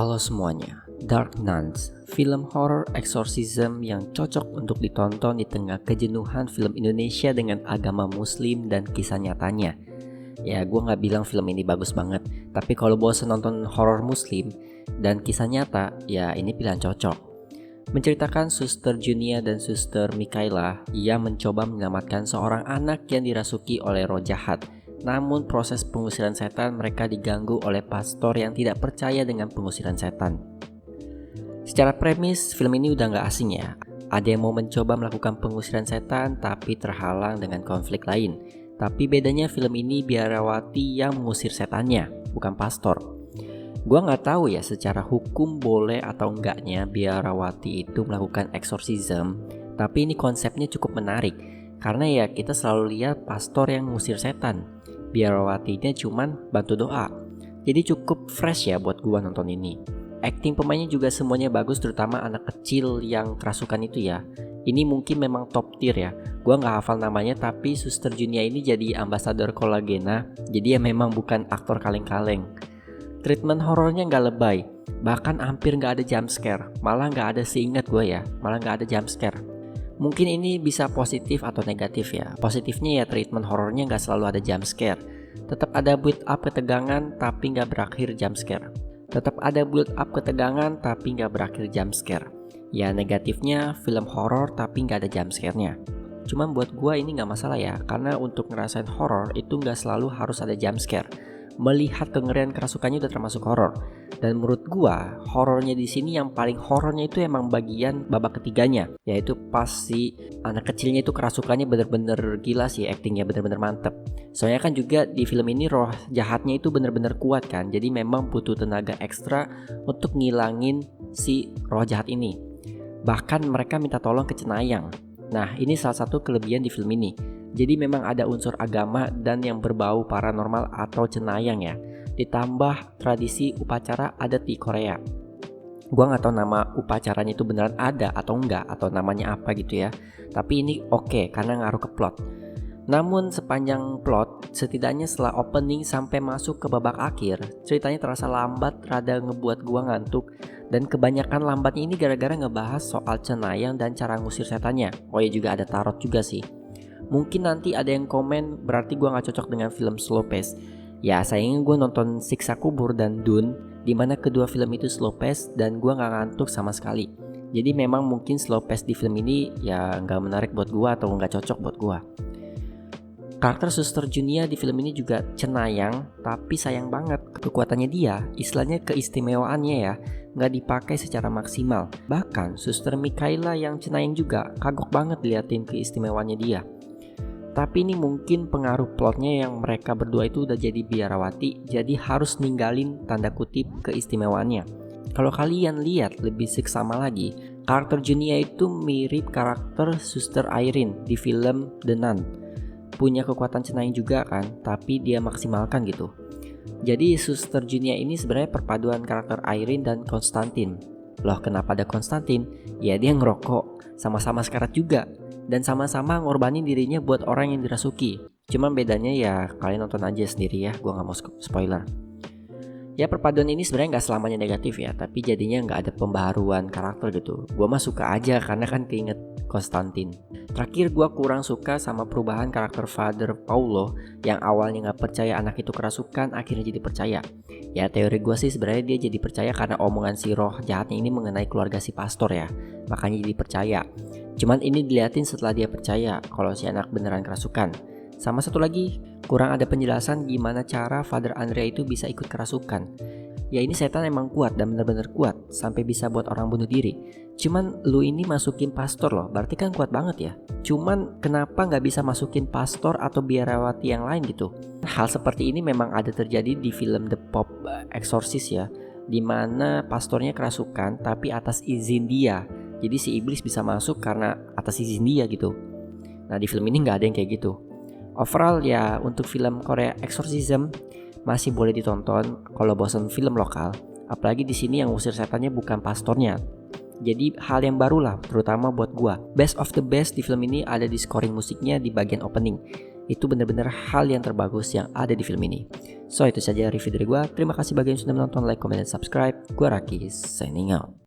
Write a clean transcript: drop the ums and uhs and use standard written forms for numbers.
Halo semuanya, Dark Nuns, film horor exorcism yang cocok untuk ditonton di tengah kejenuhan film Indonesia dengan agama muslim dan kisah nyatanya. Ya, gue gak bilang film ini bagus banget, tapi kalau bosan nonton horor muslim dan kisah nyata, ya ini pilihan cocok. Menceritakan Suster Junia dan Suster Mikaela yang mencoba menyelamatkan seorang anak yang dirasuki oleh roh jahat. Namun proses pengusiran setan mereka diganggu oleh pastor yang tidak percaya dengan pengusiran setan. Secara premis, film ini udah gak asing ya. Ada yang mau mencoba melakukan pengusiran setan tapi terhalang dengan konflik lain. Tapi bedanya film ini biarawati yang mengusir setannya, bukan pastor. Gua gak tahu ya secara hukum boleh atau enggaknya biarawati itu melakukan exorcism. Tapi ini konsepnya cukup menarik. Karena ya kita selalu lihat pastor yang mengusir setan. Biarawatinya cuman bantu doa. Jadi cukup fresh ya buat gua nonton ini. Acting pemainnya juga semuanya bagus, terutama anak kecil yang kerasukan itu ya. Ini mungkin memang top tier ya. Gua gak hafal namanya, tapi Suster Junia ini jadi ambasador kolagena. Jadi ya memang bukan aktor kaleng-kaleng. Treatment horornya gak lebay. Bahkan hampir gak ada jump scare. Malah gak ada, seingat gue ya, malah gak ada jump scare. Mungkin ini bisa positif atau negatif ya. Positifnya ya treatment horornya gak selalu ada jump scare. Tetap ada build up ketegangan tapi gak berakhir jump scare. Tetap ada build up ketegangan tapi gak berakhir jump scare. Ya negatifnya film horor tapi gak ada jump scare-nya. Cuman buat gua ini gak masalah ya. Karena untuk ngerasain horor itu gak selalu harus ada jump scare. Melihat kengerian kerasukannya udah termasuk horor. Dan menurut gua horornya di sini yang paling horornya itu emang bagian babak ketiganya, yaitu pas si anak kecilnya itu kerasukannya bener-bener gila sih, actingnya bener-bener mantep. Soalnya kan juga di film ini roh jahatnya itu bener-bener kuat kan, jadi memang butuh tenaga ekstra untuk ngilangin si roh jahat ini. Bahkan mereka minta tolong ke cenayang. Nah ini salah satu kelebihan di film ini. Jadi memang ada unsur agama dan yang berbau paranormal atau cenayang ya. Ditambah tradisi upacara adat di Korea. Gua gak tahu nama upacaranya itu beneran ada atau enggak, atau namanya apa gitu ya. Tapi ini oke karena ngaruh ke plot. Namun sepanjang plot, setidaknya setelah opening sampai masuk ke babak akhir, ceritanya terasa lambat, rada ngebuat gua ngantuk. Dan kebanyakan lambatnya ini gara-gara ngebahas soal cenayang dan cara ngusir setannya. Oh ya juga ada tarot juga sih. Mungkin nanti ada yang komen berarti gue gak cocok dengan film slow pace. Ya sayangnya gue nonton Siksa Kubur dan Dune, dimana kedua film itu slow pace dan gue gak ngantuk sama sekali. Jadi memang mungkin slow pace di film ini ya gak menarik buat gue atau gak cocok buat gue. Karakter Suster Junia di film ini juga cenayang, tapi sayang banget kekuatannya dia, istilahnya keistimewaannya ya, gak dipakai secara maksimal. Bahkan Suster Mikaela yang cenayang juga kagok banget diliatin keistimewaannya dia. Tapi ini mungkin pengaruh plotnya yang mereka berdua itu udah jadi biarawati, jadi harus ninggalin tanda kutip keistimewaannya. Kalau kalian lihat lebih seksama lagi, karakter Junia itu mirip karakter Suster Irene di film The Nun. Punya kekuatan cenayang juga kan, tapi dia maksimalkan gitu. Jadi Suster Junia ini sebenarnya perpaduan karakter Irene dan Konstantin. Loh kenapa ada Konstantin? Ya dia ngerokok, sama-sama sekarat juga. Dan sama-sama ngorbanin dirinya buat orang yang dirasuki. Cuman bedanya ya kalian nonton aja sendiri ya, gue gak mau spoiler. Ya perpaduan ini sebenarnya gak selamanya negatif ya, tapi jadinya gak ada pembaharuan karakter gitu. Gue mah suka aja karena kan keinget Konstantin. Terakhir gue kurang suka sama perubahan karakter Father Paulo yang awalnya gak percaya anak itu kerasukan akhirnya jadi percaya. Ya teori gue sih sebenarnya dia jadi percaya karena omongan si roh jahatnya ini mengenai keluarga si pastor ya, makanya jadi percaya. Cuman ini diliatin setelah dia percaya kalau si anak beneran kerasukan. Sama satu lagi, kurang ada penjelasan gimana cara Father Andrea itu bisa ikut kerasukan. Ya ini setan emang kuat dan bener-bener kuat, sampai bisa buat orang bunuh diri. Cuman lu ini masukin pastor loh, berarti kan kuat banget ya. Cuman kenapa gak bisa masukin pastor atau biarawati yang lain gitu? Hal seperti ini memang ada terjadi di film The Pope Exorcist ya, dimana pastornya kerasukan tapi atas izin dia. Jadi si iblis bisa masuk karena atas izin dia gitu. Nah di film ini gak ada yang kayak gitu. Overall ya untuk film Korea Exorcism masih boleh ditonton kalau bosan film lokal. Apalagi di sini yang ngusir setannya bukan pastornya. Jadi hal yang baru lah terutama buat gua. Best of the best di film ini ada di scoring musiknya di bagian opening. Itu benar-benar hal yang terbagus yang ada di film ini. So itu saja review dari gue. Terima kasih bagi yang sudah menonton, like, comment, dan subscribe. Gue Raki, signing out.